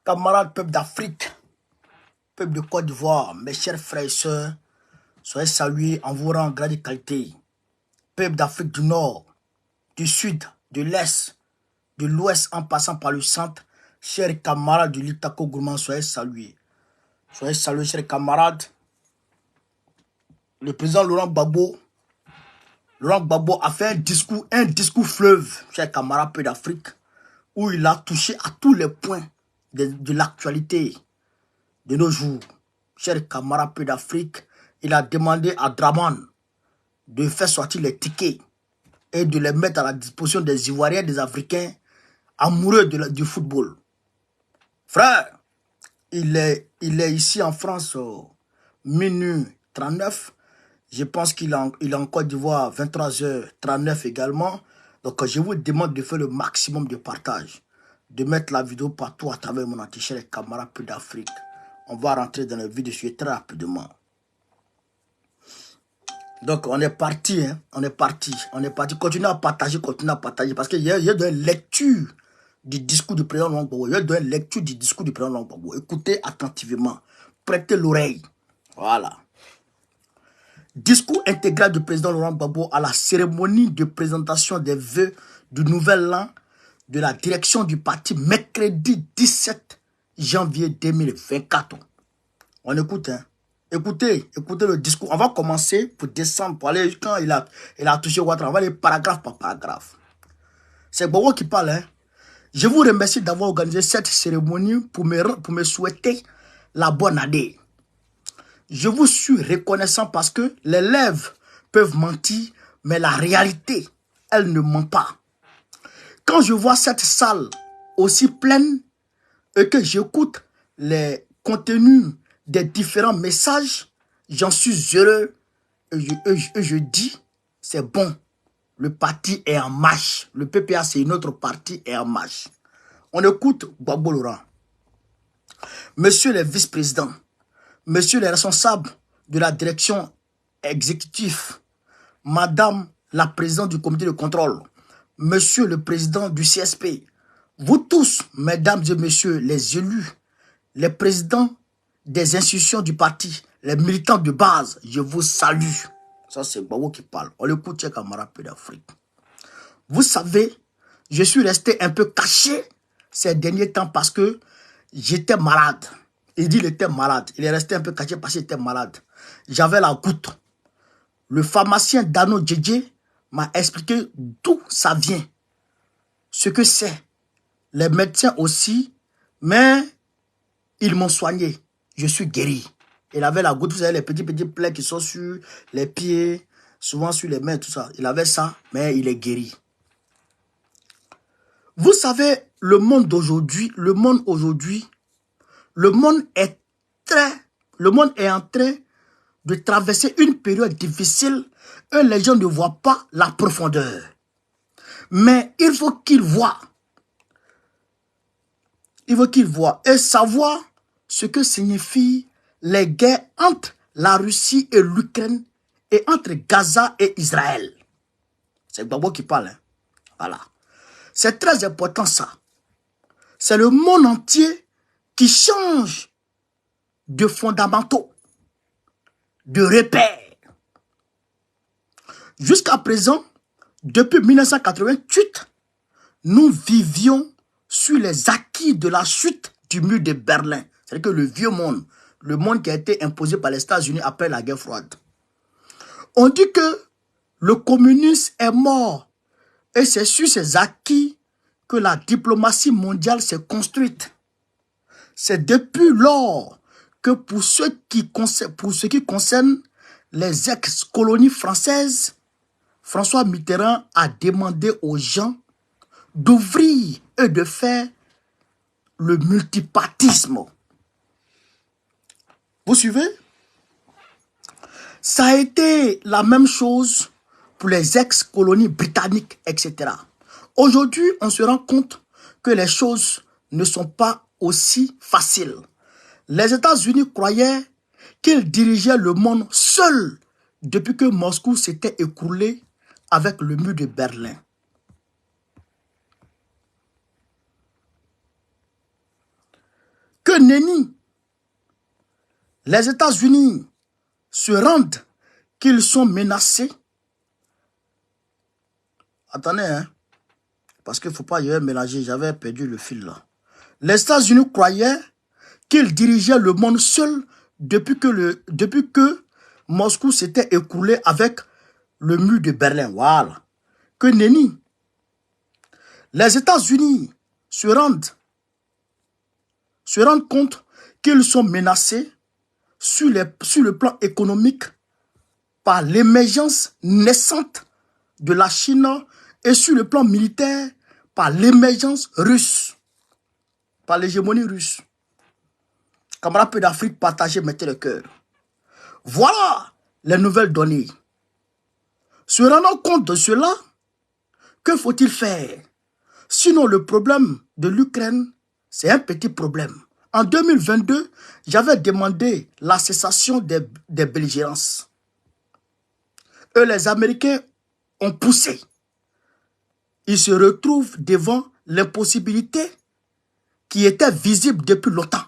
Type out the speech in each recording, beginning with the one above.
Camarades peuple d'Afrique, peuple de Côte d'Ivoire, mes chers frères et sœurs, soyez salués en vous rang grande qualité. Peuple d'Afrique du Nord, du Sud, de l'Est, de l'Ouest en passant par le centre, chers camarades du Litako Gourmand, soyez salués. Soyez salués, chers camarades. Le président Laurent Gbagbo a fait un discours fleuve, chers camarades peuple d'Afrique, où il a touché à tous les points de l'actualité de nos jours. Chers camarades peu d'Afrique, il a demandé à Draman de faire sortir les tickets et de les mettre à la disposition des Ivoiriens, des Africains amoureux du football. Frère, il est ici en France minuit 39. Je pense qu'il est en Côte d'Ivoire 23h39 également. Donc je vous demande de faire le maximum de partage, de mettre la vidéo partout à travers mon entier, les camarades peu d'Afrique. On va rentrer dans le vif du sujet très rapidement. Donc on est parti, hein? On est parti. Continuez à partager, parce qu'il y a une lecture du discours du président Laurent Gbagbo. Écoutez attentivement, prêtez l'oreille. Voilà. Discours intégral du président Laurent Gbagbo à la cérémonie de présentation des vœux du nouvel an de la direction du parti mercredi 17 janvier 2024. On écoute, hein. Écoutez le discours. On va commencer pour descendre, pour aller quand il a touché Ouattara. On va aller paragraphe par paragraphe. C'est Gbagbo qui parle, hein. Je vous remercie d'avoir organisé cette cérémonie pour me souhaiter la bonne année. Je vous suis reconnaissant parce que les lèvres peuvent mentir, mais la réalité, elle ne ment pas. Quand je vois cette salle aussi pleine et que j'écoute les contenus des différents messages, j'en suis heureux et je dis, c'est bon. Le parti est en marche. Le PPA, c'est une autre partie, est en marche. On écoute Gbagbo Laurent. Monsieur les vice-présidents, monsieur les responsables de la direction exécutive, madame la présidente du comité de contrôle, monsieur le président du CSP, vous tous, mesdames et messieurs les élus, les présidents des institutions du parti, les militants de base, je vous salue. Ça, c'est Gbagbo qui parle. On l'écoute, chers camarades d'Afrique. Vous savez, je suis resté un peu caché ces derniers temps parce que j'étais malade. Il dit qu'il était malade. Il est resté un peu caché parce qu'il était malade. J'avais la goutte. Le pharmacien Dano Djedje m'a expliqué d'où ça vient. Ce que c'est. Les médecins aussi. Mais ils m'ont soigné. Je suis guéri. Il avait la goutte. Vous savez, les petits plaies qui sont sur les pieds, souvent sur les mains, tout ça. Il avait ça, mais il est guéri. Vous savez, le monde d'aujourd'hui, le monde est en train de traverser une période difficile et les gens ne voient pas la profondeur. Mais il faut qu'ils voient. Il faut qu'ils voient et savoir ce que signifient les guerres entre la Russie et l'Ukraine et entre Gaza et Israël. C'est Gbagbo qui parle. Hein? Voilà. C'est très important ça. C'est le monde entier qui change de fondamentaux, de repères. Jusqu'à présent, depuis 1988, nous vivions sur les acquis de la chute du mur de Berlin. C'est-à-dire que le vieux monde, le monde qui a été imposé par les États-Unis après la guerre froide. On dit que le communisme est mort et c'est sur ces acquis que la diplomatie mondiale s'est construite. C'est depuis lors que pour ce qui concerne les ex-colonies françaises, François Mitterrand a demandé aux gens d'ouvrir et de faire le multipartisme. Vous suivez? Ça a été la même chose pour les ex-colonies britanniques, etc. Aujourd'hui, on se rend compte que les choses ne sont pas aussi faciles. Les États-Unis croyaient qu'ils dirigeaient le monde seuls depuis que Moscou s'était écroulé avec le mur de Berlin. que nenni, les États-Unis se rendent qu'ils sont menacés. Attendez, hein, parce qu'il ne faut pas y mélanger, j'avais perdu le fil là. Les États-Unis croyaient qu'ils dirigeaient le monde seul depuis que Moscou s'était écoulé avec le mur de Berlin. Voilà. Que nenni. Les États-Unis se rendent compte qu'ils sont menacés sur le plan économique par l'émergence naissante de la Chine et sur le plan militaire par l'émergence russe, par l'hégémonie russe. Camarades peu d'Afrique, partagez, mettez le cœur. Voilà les nouvelles données. Se rendant compte de cela, que faut-il faire? Sinon, le problème de l'Ukraine, c'est un petit problème. En 2022, j'avais demandé la cessation des belligérances. Eux, les Américains, ont poussé. Ils se retrouvent devant l'impossibilité qui était visible depuis longtemps.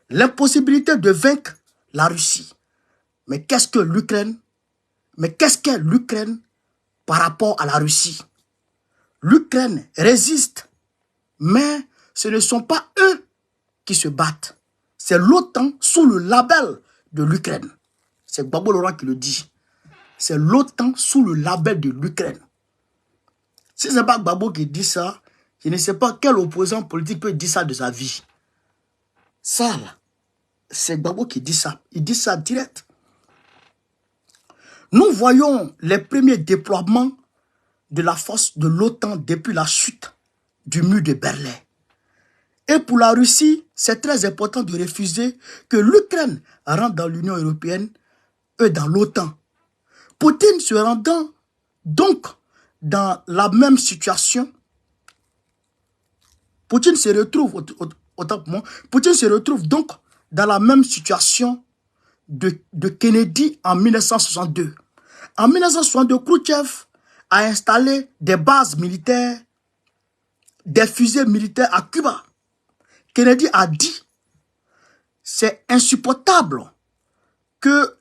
L'impossibilité de vaincre la Russie. Mais qu'est-ce que l'Ukraine? Mais qu'est-ce qu'est l'Ukraine par rapport à la Russie? L'Ukraine résiste, mais ce ne sont pas eux qui se battent. C'est l'OTAN sous le label de l'Ukraine. C'est Gbagbo Laurent qui le dit. C'est l'OTAN sous le label de l'Ukraine. Si ce n'est pas Gbagbo qui dit ça, je ne sais pas quel opposant politique peut dire ça de sa vie. Ça, là, c'est Gbagbo qui dit ça. Il dit ça direct. Nous voyons les premiers déploiements de la force de l'OTAN depuis la chute du mur de Berlin. Et pour la Russie, c'est très important de refuser que l'Ukraine rentre dans l'Union européenne et dans l'OTAN. Poutine se rendant donc dans la même situation, Poutine se retrouve donc dans la même situation de Kennedy en 1962. En 1962, Khrouchtchev a installé des bases militaires, des fusées militaires à Cuba. Kennedy a dit, c'est insupportable que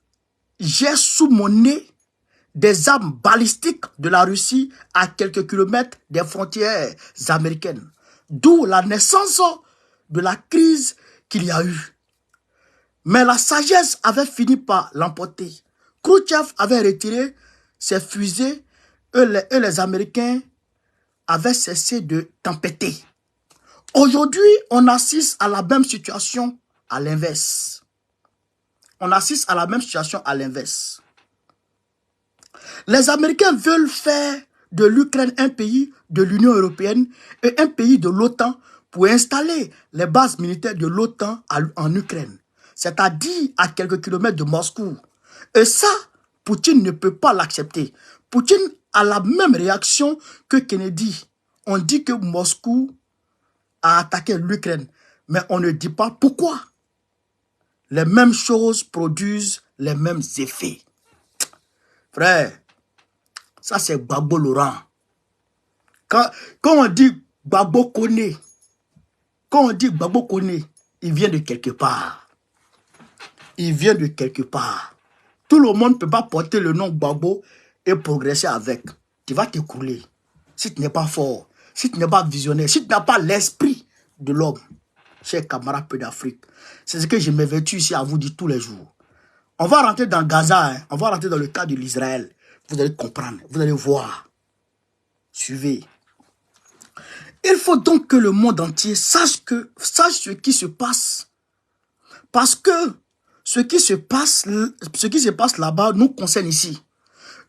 j'ai sous mon nez des armes balistiques de la Russie à quelques kilomètres des frontières américaines. D'où la naissance de la crise qu'il y a eu. Mais la sagesse avait fini par l'emporter. Khrouchtchev avait retiré ses fusées et les Américains avaient cessé de tempêter. Aujourd'hui, on assiste à la même situation à l'inverse. On assiste à la même situation à l'inverse. Les Américains veulent faire de l'Ukraine un pays de l'Union européenne et un pays de l'OTAN pour installer les bases militaires de l'OTAN en Ukraine, c'est-à-dire à quelques kilomètres de Moscou. Et ça, Poutine ne peut pas l'accepter. Poutine a la même réaction que Kennedy. On dit que Moscou a attaqué l'Ukraine, mais on ne dit pas pourquoi. Les mêmes choses produisent les mêmes effets. Frère, ça c'est Gbagbo Laurent. Quand on dit Gbagbo connaît, il vient de quelque part. Il vient de quelque part. Tout le monde ne peut pas porter le nom Gbagbo et progresser avec. Tu vas t'écrouler. Si tu n'es pas fort, si tu n'es pas visionnaire, si tu n'as pas l'esprit de l'homme, chers camarades peu d'Afrique, c'est ce que je m'évertue ici à vous dire tous les jours. On va rentrer dans Gaza, hein. On va rentrer dans le cas de l'Israël. Vous allez comprendre, vous allez voir. Suivez. Il faut donc que le monde entier sache ce qui se passe. Parce que ce qui se passe là-bas nous concerne ici.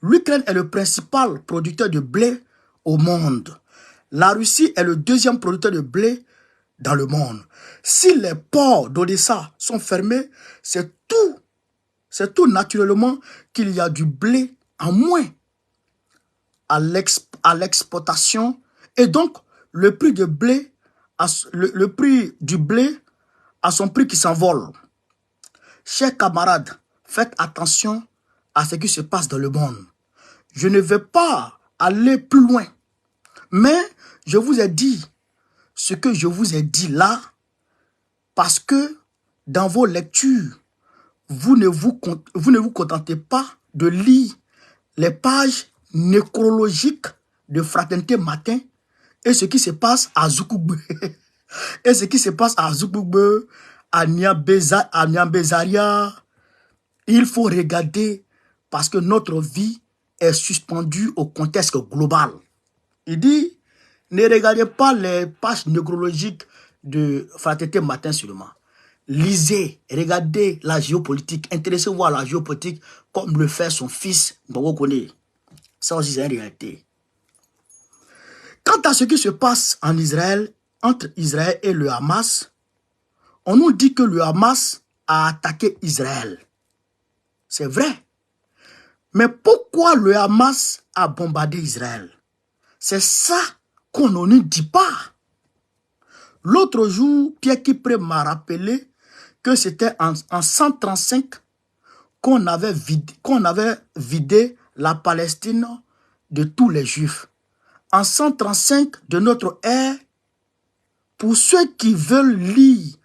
L'Ukraine est le principal producteur de blé au monde. La Russie est le deuxième producteur de blé dans le monde. Si les ports d'Odessa sont fermés, c'est tout naturellement qu'il y a du blé en moins à l'exportation. Et donc, le prix du blé a son prix qui s'envole. Chers camarades, faites attention à ce qui se passe dans le monde. Je ne vais pas aller plus loin. Mais je vous ai dit ce que je vous ai dit là. Parce que dans vos lectures, vous ne vous contentez pas de lire les pages nécrologiques de Fraternité Matin et ce qui se passe à Zoukougbe. Et ce qui se passe à Zoukougbe, à Niambezaria. Il faut regarder parce que notre vie est suspendue au contexte global. Il dit, ne regardez pas les pages nécrologiques de Fraternité Matin seulement. Lisez, regardez la géopolitique, intéressez-vous à la géopolitique comme le fait son fils Mbogokone. Ça aussi c'est une réalité. Quant à ce qui se passe en Israël, entre Israël et le Hamas, on nous dit que le Hamas a attaqué Israël. C'est vrai. Mais pourquoi le Hamas a bombardé Israël? C'est ça qu'on ne nous dit pas. L'autre jour, Pierre Kipré m'a rappelé que c'était en 135 qu'on avait vidé la Palestine de tous les Juifs. En 135 de notre ère, pour ceux qui veulent lire,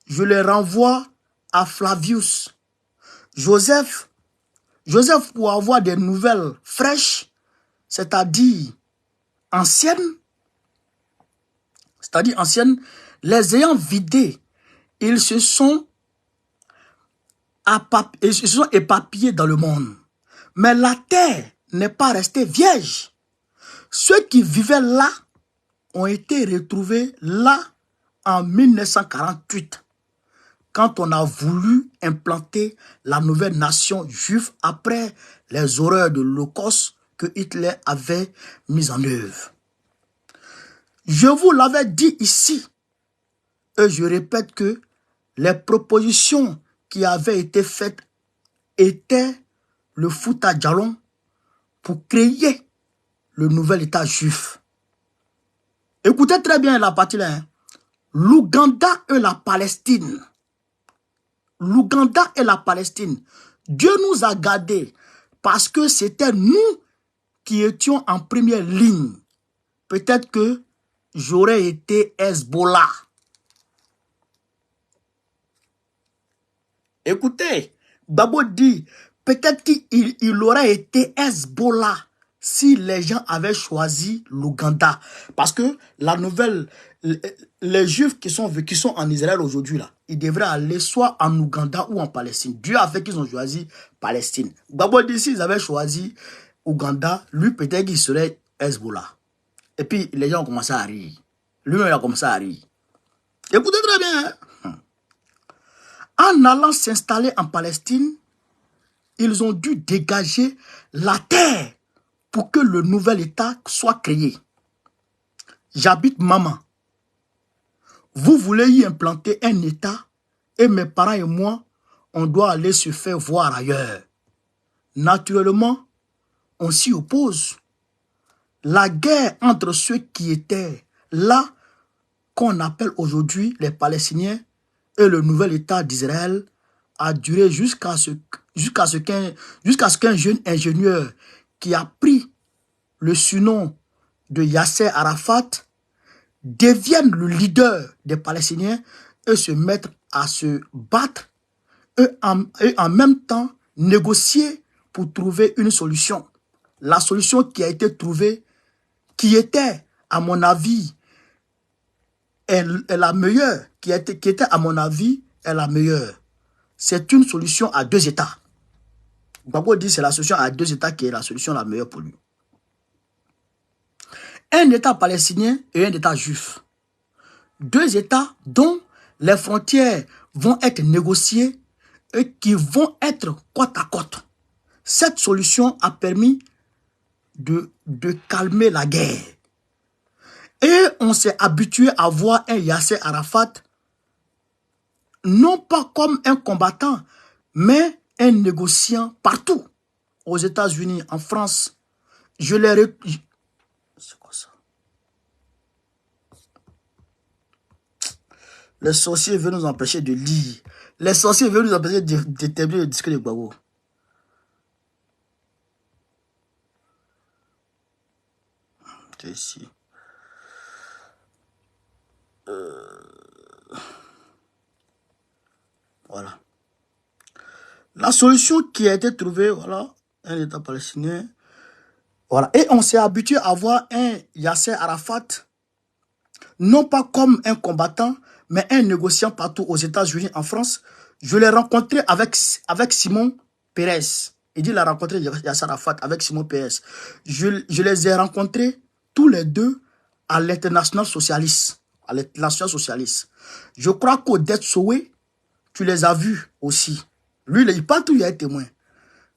je les renvoie à Flavius. Joseph, pour avoir des nouvelles fraîches, c'est-à-dire anciennes, les ayant vidés, ils se sont éparpillés dans le monde. Mais la terre n'est pas restée vierge. Ceux qui vivaient là ont été retrouvés là en 1948, quand on a voulu implanter la nouvelle nation juive après les horreurs de l'Holocauste que Hitler avait mis en œuvre. Je vous l'avais dit ici, et je répète que les propositions qui avaient été faites étaient le Fouta Djallon pour créer le nouvel État juif. Écoutez très bien la partie là. L'Ouganda et la Palestine. L'Ouganda et la Palestine. Dieu nous a gardés parce que c'était nous qui étions en première ligne. Peut-être que j'aurais été Hezbollah. Écoutez, Babo dit, peut-être qu'il aurait été Hezbollah si les gens avaient choisi l'Ouganda. Parce que la nouvelle, les Juifs qui sont en Israël aujourd'hui, là, ils devraient aller soit en Ouganda ou en Palestine. Dieu a fait qu'ils ont choisi Palestine. Babo dit, s'ils avaient choisi Ouganda, lui peut-être qu'il serait Hezbollah. Et puis les gens ont commencé à rire. Lui-même a commencé à rire. Écoutez très bien, hein? En allant s'installer en Palestine, ils ont dû dégager la terre pour que le nouvel État soit créé. J'habite Maman. Vous voulez y implanter un État et mes parents et moi, on doit aller se faire voir ailleurs. Naturellement, on s'y oppose. La guerre entre ceux qui étaient là, qu'on appelle aujourd'hui les Palestiniens, et le nouvel État d'Israël a duré jusqu'à ce qu'un jeune ingénieur qui a pris le surnom de Yasser Arafat devienne le leader des Palestiniens et se mettre à se battre et en même temps négocier pour trouver une solution. La solution qui a été trouvée, qui était à mon avis est la meilleure, qui était à mon avis est la meilleure. C'est une solution à deux États. Babo dit c'est la solution à deux États qui est la solution la meilleure pour lui. Un État palestinien et un État juif. Deux États dont les frontières vont être négociées et qui vont être côte à côte. Cette solution a permis de calmer la guerre. Et on s'est habitué à voir un Yasser Arafat non pas comme un combattant, mais un négociant partout. Aux États-Unis, en France, je l'ai... C'est quoi ça? Les sorciers veulent nous empêcher de lire. Les sorciers veulent nous empêcher de terminer le discours de Gbagbo. C'est ici. La solution qui a été trouvée, voilà, un État palestinien. Voilà. Et on s'est habitué à voir un Yasser Arafat, non pas comme un combattant, mais un négociant partout aux États-Unis, en France. Je l'ai rencontré avec Simon Pérez. Il dit qu'il a rencontré Yasser Arafat avec Simon Pérez. Je les ai rencontrés tous les deux à l'international socialiste. À l'international socialiste. Je crois qu'au Sowe, tu les as vus aussi. Lui, il parle tout, il est témoin.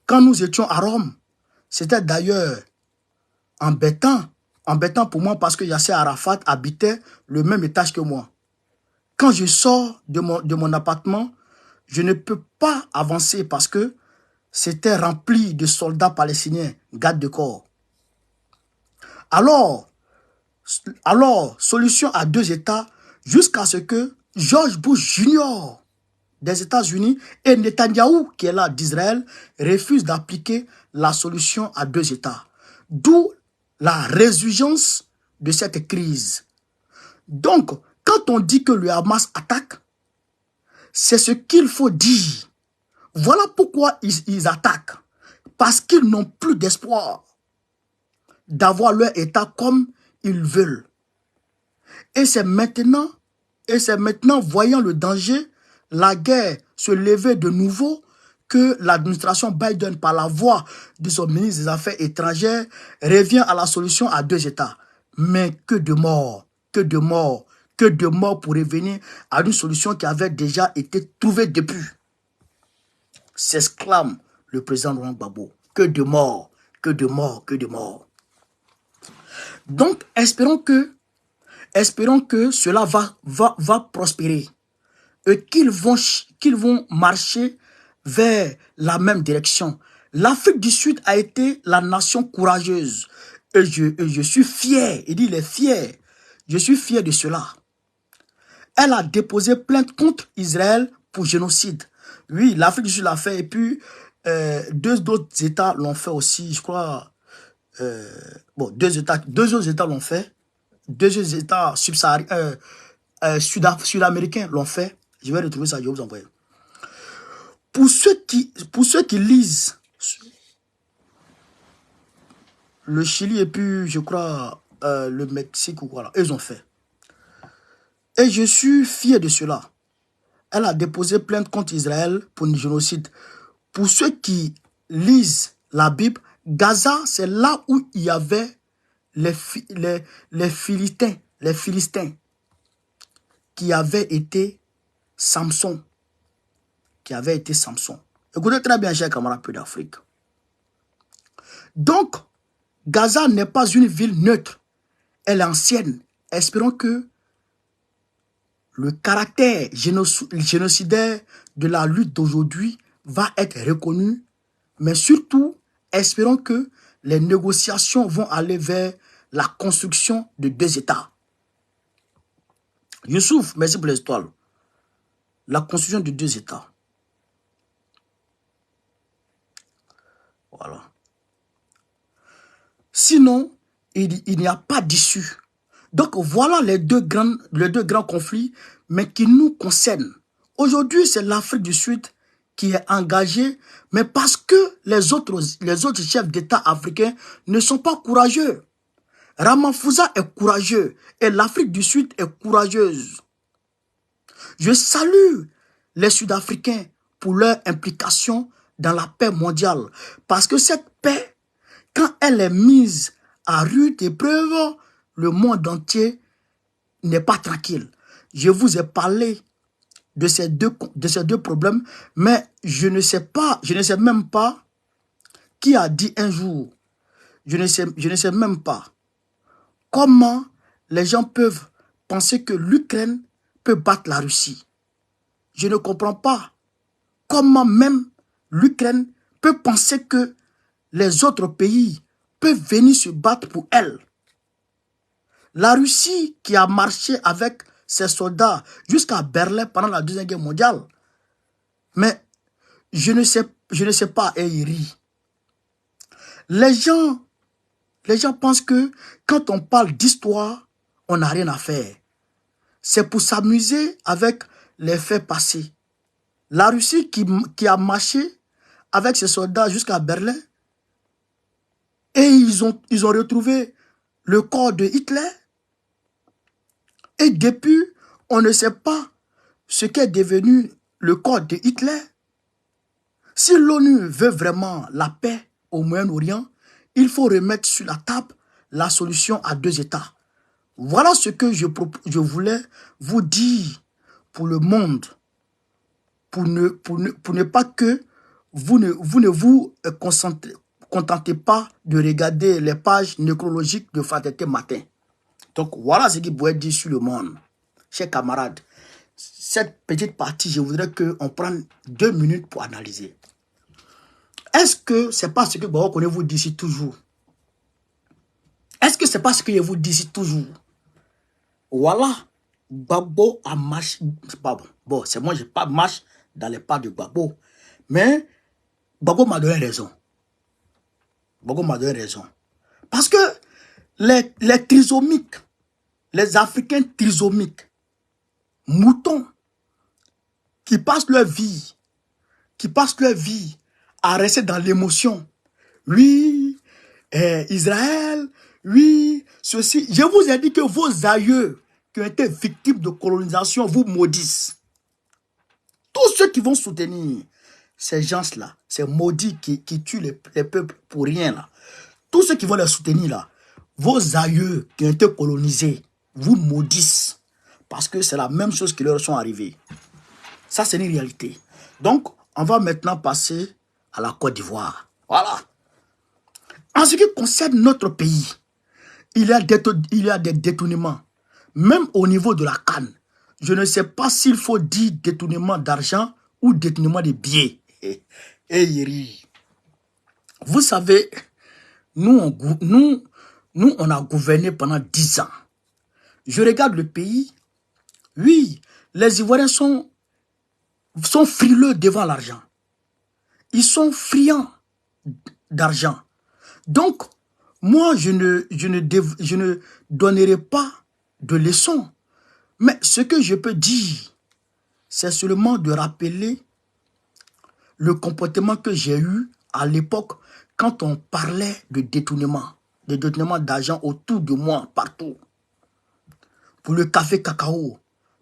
Quand nous étions à Rome, c'était d'ailleurs embêtant pour moi parce que Yasser Arafat habitait le même étage que moi. Quand je sors de mon appartement, je ne peux pas avancer parce que c'était rempli de soldats palestiniens, gardes de corps. Alors, solution à 2 États jusqu'à ce que George Bush Jr. des États-Unis et Netanyahou, qui est là d'Israël, refusent d'appliquer la solution à 2 États. D'où la résurgence de cette crise. Donc, quand on dit que le Hamas attaque, c'est ce qu'il faut dire. Voilà pourquoi ils attaquent. Parce qu'ils n'ont plus d'espoir d'avoir leur État comme ils veulent. Et c'est maintenant, voyant le danger, la guerre se lever de nouveau, que l'administration Biden, par la voix de son ministre des Affaires étrangères, revient à la solution à 2 États. Mais que de morts, que de morts, que de morts pour revenir à une solution qui avait déjà été trouvée depuis. S'exclame le président Laurent Gbagbo. Que de morts, que de morts, que de morts. Donc, espérons que cela va prospérer et qu'ils vont marcher vers la même direction. L'Afrique du Sud a été la nation courageuse et je suis fier, il dit il est fier, je suis fier de cela. Elle a déposé plainte contre Israël pour génocide. Oui, l'Afrique du Sud l'a fait et puis 2 autres États l'ont fait aussi, je crois. Bon, 2 autres États l'ont fait. 2 autres États sud-américains l'ont fait. Je vais retrouver ça, je vais vous envoyer. Pour ceux qui lisent le Chili et puis, je crois, le Mexique ou voilà, ils ont fait. Et je suis fier de cela. Elle a déposé plainte contre Israël pour un génocide. Pour ceux qui lisent la Bible, Gaza, c'est là où il y avait les Philistins qui avaient été Samson. Écoutez très bien, chers camarades d'Afrique. Donc, Gaza n'est pas une ville neutre. Elle est ancienne. Espérons que le caractère génocidaire de la lutte d'aujourd'hui va être reconnu. Mais surtout, espérons que les négociations vont aller vers la construction de 2 États. Youssouf, merci pour les étoiles. La construction de 2 États. Voilà. Sinon, il n'y a pas d'issue. Donc voilà les deux grands conflits, mais qui nous concernent. Aujourd'hui, c'est l'Afrique du Sud qui est engagée, mais parce que les autres chefs d'État africains ne sont pas courageux. Ramaphosa est courageux et l'Afrique du Sud est courageuse. Je salue les Sud-Africains pour leur implication dans la paix mondiale. Parce que cette paix, quand elle est mise à rude épreuve, le monde entier n'est pas tranquille. Je vous ai parlé de ces deux problèmes, mais je ne sais même pas qui a dit un jour, je ne sais même pas comment les gens peuvent penser que l'Ukraine peut battre la Russie. Je ne comprends pas comment même l'Ukraine peut penser que les autres pays peuvent venir se battre pour elle. La Russie qui a marché avec ses soldats jusqu'à Berlin pendant la Deuxième Guerre mondiale. Mais je ne sais pas, et ils rient. Les gens pensent que quand on parle d'histoire, on n'a rien à faire. C'est pour s'amuser avec les faits passés. La Russie qui a marché avec ses soldats jusqu'à Berlin. Et ils ont retrouvé le corps de Hitler. Et depuis, on ne sait pas ce qu'est devenu le corps de Hitler. Si l'ONU veut vraiment la paix au Moyen-Orient, il faut remettre sur la table la solution à 2 États. Voilà ce que je voulais vous dire pour le monde, pour ne pas que vous ne vous contentez pas de regarder les pages nécrologiques de Fraternité Matin. Donc voilà ce qu'il pourrait dire sur le monde. Chers camarades, cette petite partie, je voudrais qu'on prenne 2 minutes pour analyser. Est-ce que c'est pas ce que Gbagbo vous dit ici toujours? Est-ce que c'est pas ce que je vous dis ici toujours? Voilà, Gbagbo a marché. Bon, c'est moi, je pas marche dans les pas de Gbagbo. Mais Gbagbo m'a donné raison. Gbagbo m'a donné raison. Parce que les trisomiques, les Africains trisomiques, moutons, qui passent leur vie à rester dans l'émotion. Oui, Israël, oui, ceci. Je vous ai dit que vos aïeux qui ont été victimes de colonisation vous maudissent. Tous ceux qui vont soutenir ces gens-là, ces maudits qui tuent les peuples pour rien, là. Tous ceux qui vont les soutenir, là, vos aïeux qui ont été colonisés vous maudissent. Parce que c'est la même chose qui leur sont arrivés. Ça, c'est une réalité. Donc, on va maintenant passer à la Côte d'Ivoire. Voilà. En ce qui concerne notre pays, il y a des détournements. Même au niveau de la CAN, je ne sais pas s'il faut dire détournement d'argent ou détournement de billets. Vous savez, nous, on a gouverné pendant 10 ans. Je regarde le pays. Oui, les Ivoiriens sont frileux devant l'argent. Ils sont friands d'argent. Donc, moi, je ne donnerai pas de leçons. Mais ce que je peux dire, c'est seulement de rappeler le comportement que j'ai eu à l'époque quand on parlait de détournement d'argent autour de moi, partout. Pour le café cacao,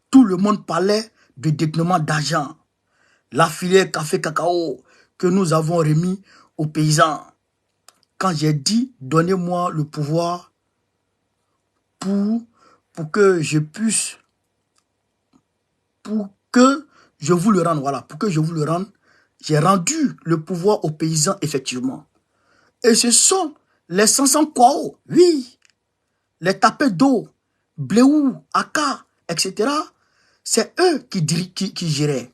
tout le monde parlait de détournement d'argent. La filière café cacao que nous avons remis aux paysans. Quand j'ai dit, donnez-moi le pouvoir pour que je puisse, pour que je vous le rende, voilà, pour que je vous le rende, j'ai rendu le pouvoir aux paysans, effectivement. Et ce sont les 500 Kwao, oui, les tapés d'eau, Bléou, Aka, etc. C'est eux qui géraient.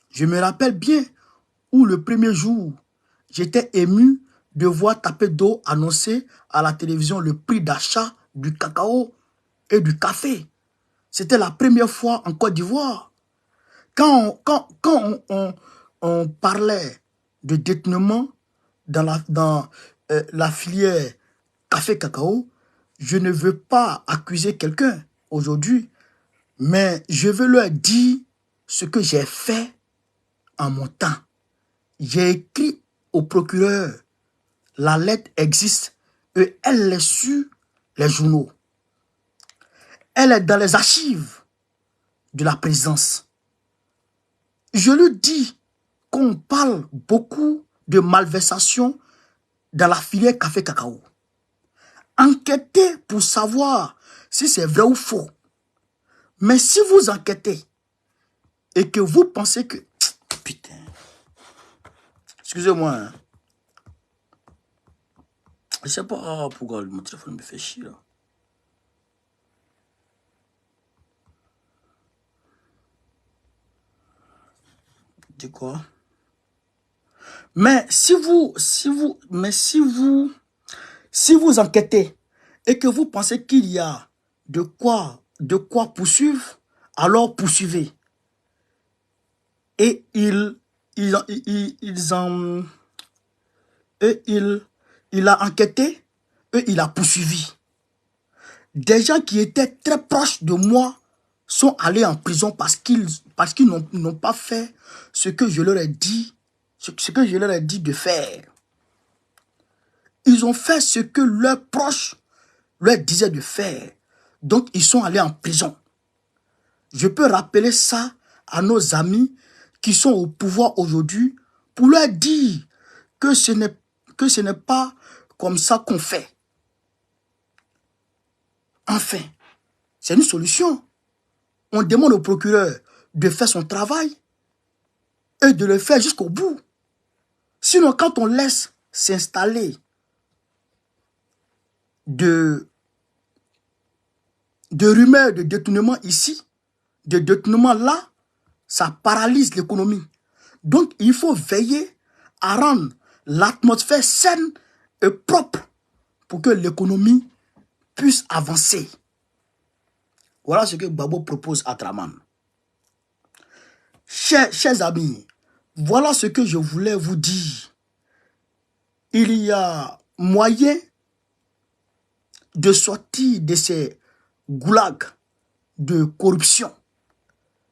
Je me rappelle bien où le premier jour, j'étais ému de voir Tapé d'eau annoncer à la télévision le prix d'achat du cacao et du café. C'était la première fois en Côte d'Ivoire. Quand on parlait de détournement dans la filière café-cacao, je ne veux pas accuser quelqu'un aujourd'hui, mais je veux leur dire ce que j'ai fait en mon temps. J'ai écrit au procureur, la lettre existe et elle est sur les journaux. Elle est dans les archives de la présidence. Je lui dis qu'on parle beaucoup de malversation dans la filière café-cacao. Enquêtez pour savoir si c'est vrai ou faux. Mais si vous enquêtez et que vous pensez que... Putain. Excusez-moi. Hein. Je ne sais pas pourquoi mon téléphone me fait chier là. De quoi? Mais si vous enquêtez et que vous pensez qu'il y a de quoi poursuivre, alors poursuivez. Et il a enquêté et il a poursuivi. Des gens qui étaient très proches de moi sont allés en prison parce qu'ils n'ont pas fait ce que je leur ai dit ce que je leur ai dit de faire. Ils ont fait ce que leurs proches leur disaient de faire. Donc, ils sont allés en prison. Je peux rappeler ça à nos amis qui sont au pouvoir aujourd'hui pour leur dire que ce n'est pas comme ça qu'on fait. Enfin, c'est une solution. On demande au procureur de faire son travail et de le faire jusqu'au bout. Sinon, quand on laisse s'installer de rumeurs de détournement ici, de détournement là, ça paralyse l'économie. Donc, il faut veiller à rendre l'atmosphère saine et propre pour que l'économie puisse avancer. Voilà ce que Gbagbo propose à Draman. Chers amis, voilà ce que je voulais vous dire. Il y a moyen de sortir de ces goulags de corruption.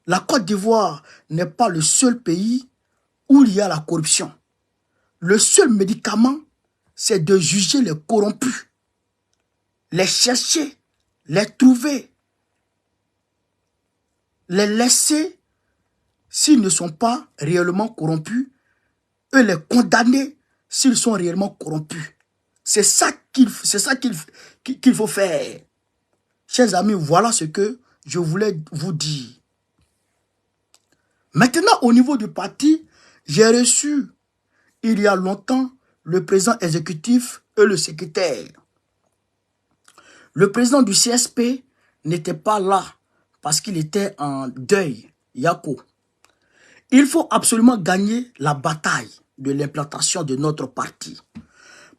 La Côte d'Ivoire n'est pas le seul pays où il y a la corruption. Le seul médicament, c'est de juger les corrompus, les chercher, les trouver, les laisser s'ils ne sont pas réellement corrompus et les condamner s'ils sont réellement corrompus. C'est ça qu'il faut faire. Chers amis, voilà ce que je voulais vous dire. Maintenant, au niveau du parti, j'ai reçu il y a longtemps le président exécutif et le secrétaire. Le président du CSP n'était pas là parce qu'il était en deuil, Yako. Il faut absolument gagner la bataille de l'implantation de notre parti.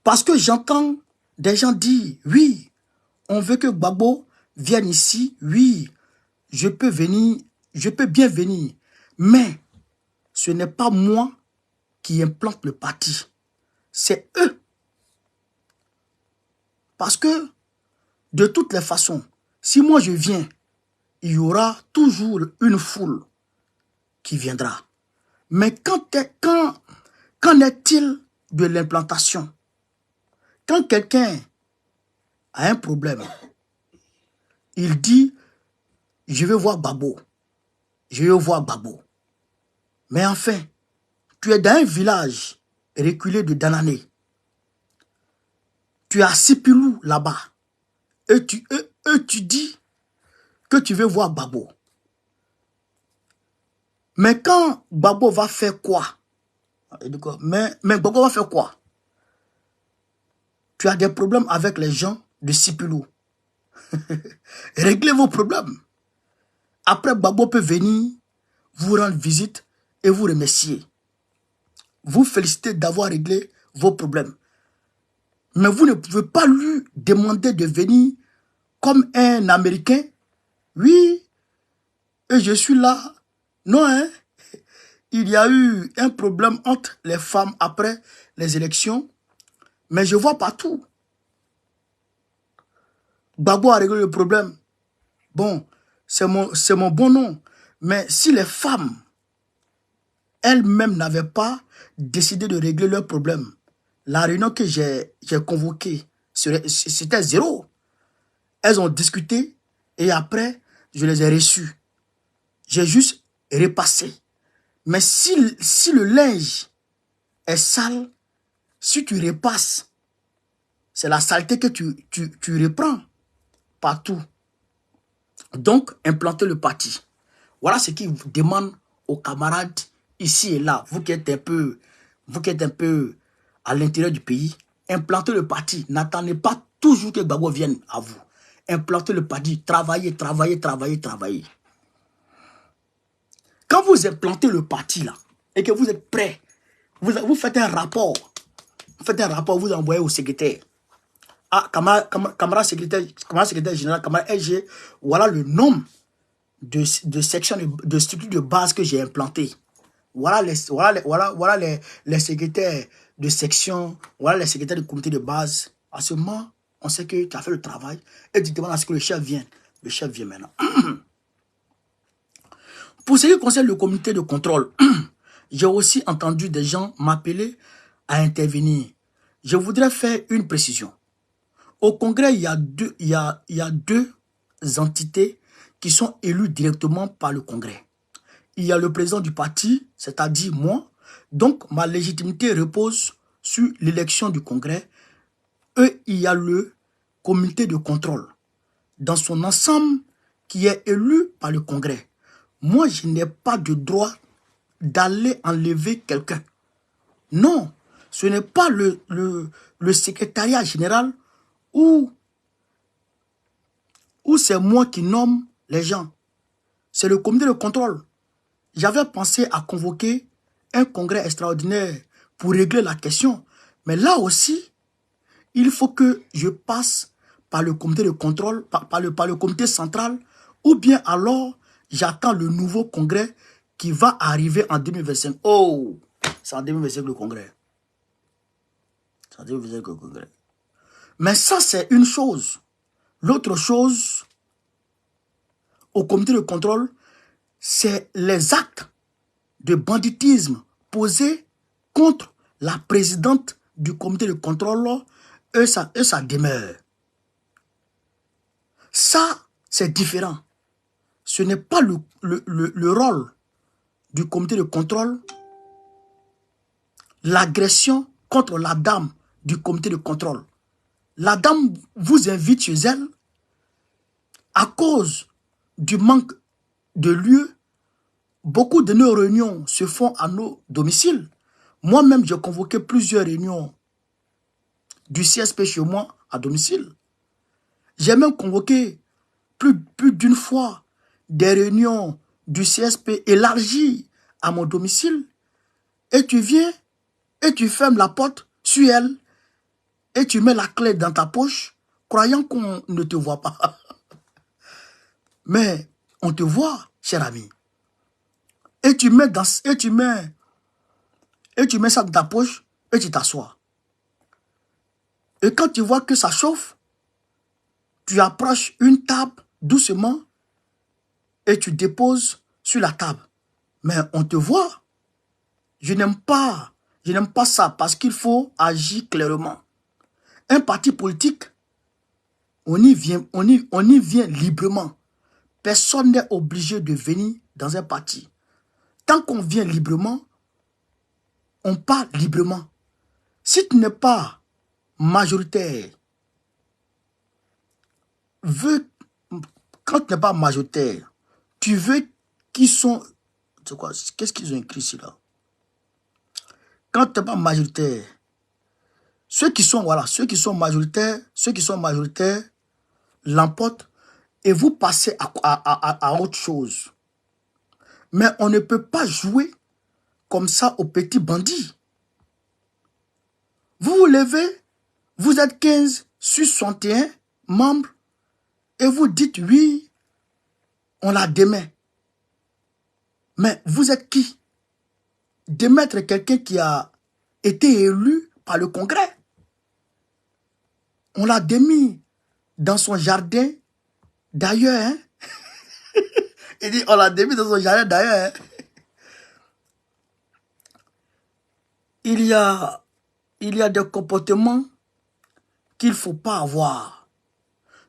Parce que j'entends des gens dire, oui, on veut que Gbagbo vienne ici, oui, je peux venir, je peux bien venir, mais ce n'est pas moi qui implante le parti, c'est eux. Parce que, de toutes les façons, si moi je viens, il y aura toujours une foule qui viendra. Mais qu'en est-il de l'implantation? Quand quelqu'un a un problème, il dit, je vais voir Gbagbo, je vais voir Gbagbo. Mais enfin, tu es dans un village reculé de Danané. Tu es à Sipilou là-bas. Et tu dis que tu veux voir Gbagbo. Mais quand Gbagbo va faire quoi? Mais Gbagbo va faire quoi? Tu as des problèmes avec les gens de Sipilou. Réglez vos problèmes. Après, Gbagbo peut venir vous rendre visite et vous remercier. Vous féliciter d'avoir réglé vos problèmes. Mais vous ne pouvez pas lui demander de venir comme un Américain. Oui, et je suis là. Non, hein? Il y a eu un problème entre les femmes après les élections. Mais je vois partout. Gbagbo a réglé le problème. Bon, c'est mon bon nom. Mais si les femmes elles-mêmes n'avaient pas décidé de régler leurs problèmes, la réunion que j'ai convoquée, c'était zéro. Elles ont discuté et après, je les ai reçues. J'ai juste repassé. Mais si le linge est sale, si tu repasses, c'est la saleté que tu reprends partout. Donc, implanter le parti. Voilà ce qu'il demande aux camarades ici et là. Vous qui êtes un peu à l'intérieur du pays, implantez le parti. N'attendez pas toujours que Gbagbo vienne à vous. Implantez le parti. Travaillez, travaillez, travaillez, travaillez. Quand vous implantez le parti là, et que vous êtes prêt, vous faites un rapport. Vous faites un rapport, vous envoyez au secrétaire. Ah, camarade secrétaire général, camarade LG, voilà le nombre de sections, de structures de base que j'ai implantées. Voilà les secrétaires de section, voilà les secrétaires de comité de base. À ce moment, on sait que tu as fait le travail et tu demandes à ce que le chef vienne. Le chef vient maintenant. Pour ce qui concerne le comité de contrôle, J'ai aussi entendu des gens m'appeler à intervenir. Je voudrais faire une précision. Au Congrès, il y a deux entités qui sont élues directement par le Congrès. Il y a le président du parti, c'est-à-dire moi. Donc, ma légitimité repose sur l'élection du Congrès. Et il y a le comité de contrôle dans son ensemble qui est élu par le Congrès. Moi, je n'ai pas de droit d'aller enlever quelqu'un. Non, ce n'est pas le secrétariat général où c'est moi qui nomme les gens. C'est le comité de contrôle. J'avais pensé à convoquer un congrès extraordinaire pour régler la question. Mais là aussi, il faut que je passe par le comité de contrôle, par le comité central, ou bien alors j'attends le nouveau congrès qui va arriver en 2025. Oh, c'est en 2025 le congrès. C'est en 2025 le congrès. Mais ça, c'est une chose. L'autre chose, au comité de contrôle, c'est les actes de banditisme posés contre la présidente du comité de contrôle et sa demeure. Ça, c'est différent. Ce n'est pas le rôle du comité de contrôle, l'agression contre la dame du comité de contrôle. La dame vous invite chez elle à cause du manque de lieux. Beaucoup de nos réunions se font à nos domiciles. Moi-même, j'ai convoqué plusieurs réunions du CSP chez moi à domicile. J'ai même convoqué plus d'une fois des réunions du CSP élargies à mon domicile. Et tu viens et tu fermes la porte sur elle et tu mets la clé dans ta poche, croyant qu'on ne te voit pas. Mais on te voit, cher ami. Et tu mets ça dans ta poche et tu t'assois. Et quand tu vois que ça chauffe, tu approches une table doucement et tu déposes sur la table. Mais on te voit. Je n'aime pas ça parce qu'il faut agir clairement. Un parti politique, on y vient librement. Personne n'est obligé de venir dans un parti. Tant qu'on vient librement, on part librement. Si tu n'es pas majoritaire, quand tu n'es pas majoritaire, tu veux qu'ils sont... C'est quoi? Qu'est-ce qu'ils ont écrit ici là? Quand tu n'es pas majoritaire, ceux qui sont majoritaires l'emportent et vous passez à autre chose. Mais on ne peut pas jouer comme ça aux petits bandits. Vous vous levez, vous êtes 15 sur 61 membres et vous dites oui, on la démet. Mais vous êtes qui? Démettre quelqu'un qui a été élu par le Congrès. On l'a démis dans son jardin d'ailleurs. Hein? Il dit on l'a démis dans son jardin d'ailleurs. Hein? Il y a des comportements qu'il ne faut pas avoir.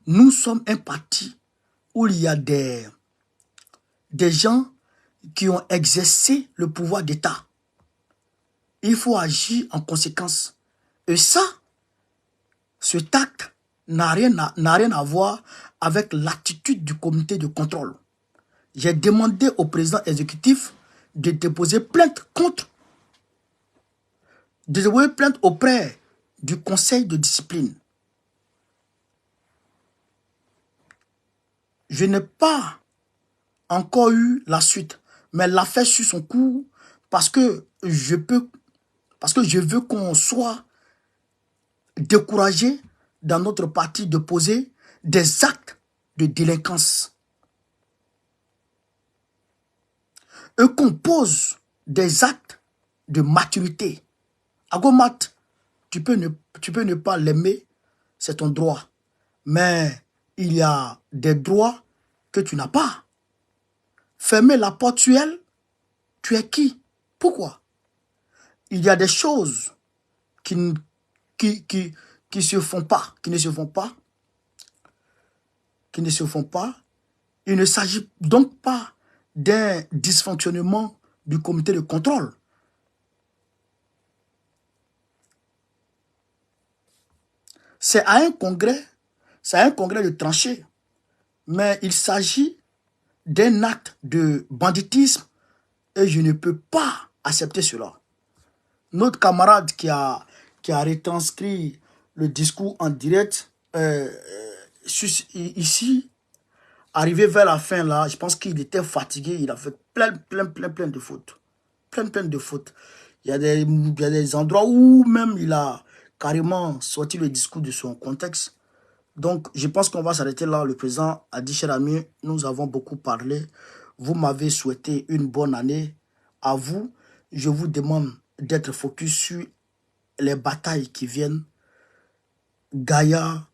Nous sommes un parti où il y a des gens qui ont exercé le pouvoir d'État. Il faut agir en conséquence. Et ça, cet acte n'a rien à voir avec l'attitude du comité de contrôle. J'ai demandé au président exécutif de déposer plainte auprès du conseil de discipline. Je n'ai pas encore eu la suite, mais l'affaire suit son cours parce que je veux qu'on soit découragé dans notre parti de poser des actes de délinquance. Et qu'on pose des actes de maturité. Agomat, tu peux ne pas l'aimer, c'est ton droit. Mais il y a des droits que tu n'as pas. Fermer la porte sur elle, tu es qui? Pourquoi? Il y a des choses qui se font pas, qui ne se font pas. Il ne s'agit donc pas d'un dysfonctionnement du comité de contrôle. C'est à un congrès de trancher. Mais il s'agit d'un acte de banditisme et je ne peux pas accepter cela. Notre camarade qui a retranscrit le discours en direct, ici, arrivé vers la fin là, je pense qu'il était fatigué, il a fait plein de fautes. Plein de fautes. Il y a des endroits où même il a carrément sorti le discours de son contexte. Donc, je pense qu'on va s'arrêter là. Le président a dit, cher ami, nous avons beaucoup parlé. Vous m'avez souhaité une bonne année. À vous, je vous demande d'être focus sur les batailles qui viennent. Gaïa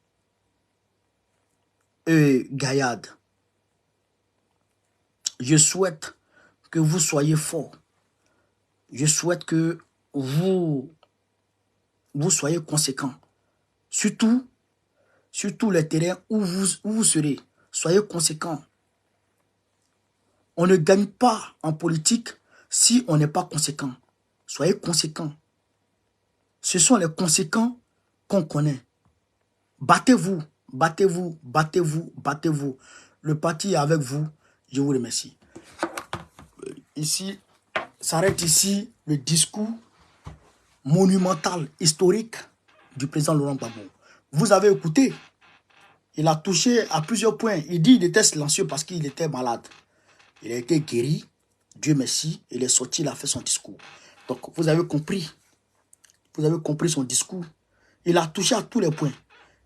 et Gaïade. Je souhaite que vous soyez forts. Je souhaite que vous soyez conséquents. Surtout les terrains où vous serez. Soyez conséquents. On ne gagne pas en politique si on n'est pas conséquent. Soyez conséquents. Ce sont les conséquents qu'on connaît. Battez-vous, battez-vous, battez-vous, battez-vous. Le parti est avec vous. Je vous remercie. Ici, s'arrête ici le discours monumental, historique du président Laurent Gbagbo. Vous avez écouté. Il a touché à plusieurs points. Il dit qu'il était silencieux parce qu'il était malade. Il a été guéri. Dieu merci. Il est sorti, il a fait son discours. Donc, vous avez compris. Vous avez compris son discours. Il a touché à tous les points.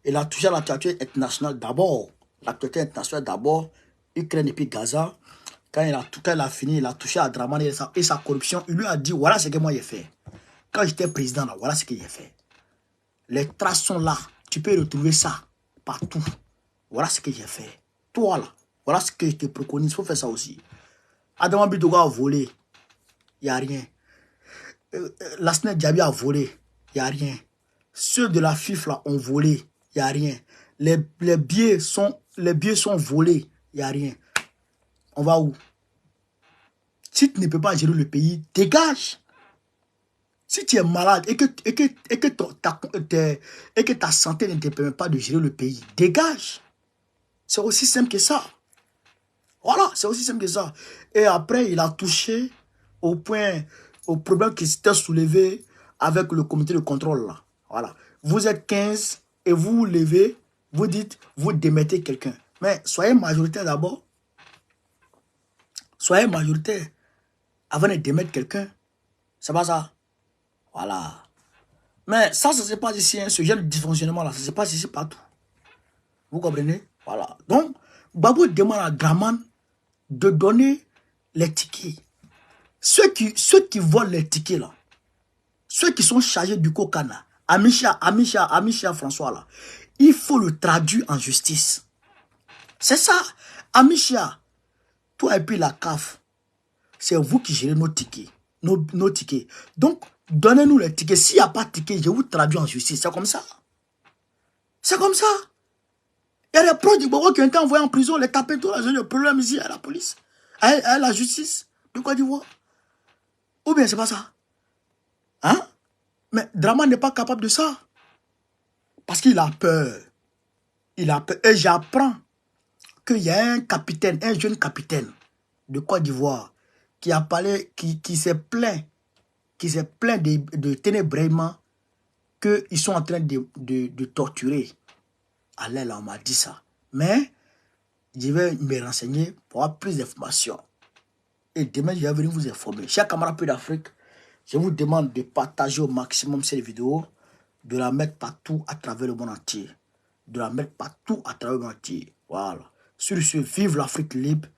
Il a touché à l'actualité internationale d'abord. L'actualité internationale d'abord. Ukraine et puis Gaza. Quand il a fini, il a touché à Draman et sa corruption. Il lui a dit, voilà ce que moi j'ai fait. Quand j'étais président, là, voilà ce que j'ai fait. Les traces sont là. Tu peux retrouver ça partout. Voilà ce que j'ai fait. Toi, là, voilà ce que je te préconise. Il faut faire ça aussi. Adama Bidoga a volé. Il n'y a rien. Lasne Diaby a volé. Il n'y a rien. Ceux de la FIF, là, ont volé. Il n'y a rien. Les billets sont volés. Il n'y a rien. On va où? Si tu ne peux pas gérer le pays, dégage. Si tu es malade et que ta santé ne te permet pas de gérer le pays, dégage. C'est aussi simple que ça. Voilà, c'est aussi simple que ça. Et après, il a touché au problème qui s'était soulevé avec le comité de contrôle là. Voilà. Vous êtes 15 et vous vous levez, vous dites, vous démettez quelqu'un. Mais soyez majoritaire d'abord. Soyez majoritaire avant de démettre quelqu'un. C'est pas ça. Voilà. Mais ça se passe ici, hein, ce genre de dysfonctionnement là, ça se passe ici partout. Vous comprenez? Voilà. Donc, Gbagbo demande à Draman de donner les tickets. Ceux qui volent les tickets là, ceux qui sont chargés du Kokana, Amisha François là, il faut le traduire en justice. C'est ça. Amisha, toi et puis la CAF, c'est vous qui gérez nos tickets. Nos tickets. Donc, donnez-nous les tickets. S'il n'y a pas de tickets, je vous traduis en justice. C'est comme ça. C'est comme ça. Il y a des proches du Gbagbo qui ont été envoyés en prison, les taper tout, le problème ici à la police, à la justice de Côte d'Ivoire. Ou bien c'est pas ça. Hein? Mais Draman n'est pas capable de ça. Parce qu'il a peur. Il a peur. Et j'apprends qu'il y a un capitaine, un jeune capitaine de Côte d'Ivoire qui a parlé, qui s'est plaint de ténébrement qu'ils sont en train de torturer. Allah, là, on m'a dit ça. Mais je vais me renseigner pour avoir plus d'informations. Et demain, je vais venir vous informer. Chers camarades Peu d'Afrique, je vous demande de partager au maximum cette vidéo, de la mettre partout à travers le monde entier. De la mettre partout à travers le monde entier. Voilà. Sur ce, vive l'Afrique libre,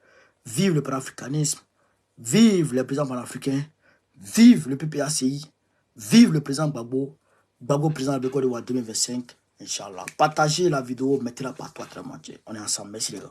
vive le panafricanisme, vive les présidents panafricains, vive le PPACI, vive le président Gbagbo, Gbagbo président de Côte d'Ivoire 2025. Inch'Allah. Partagez la vidéo, mettez-la partout à travers le monde entier. On est ensemble. Merci les gars.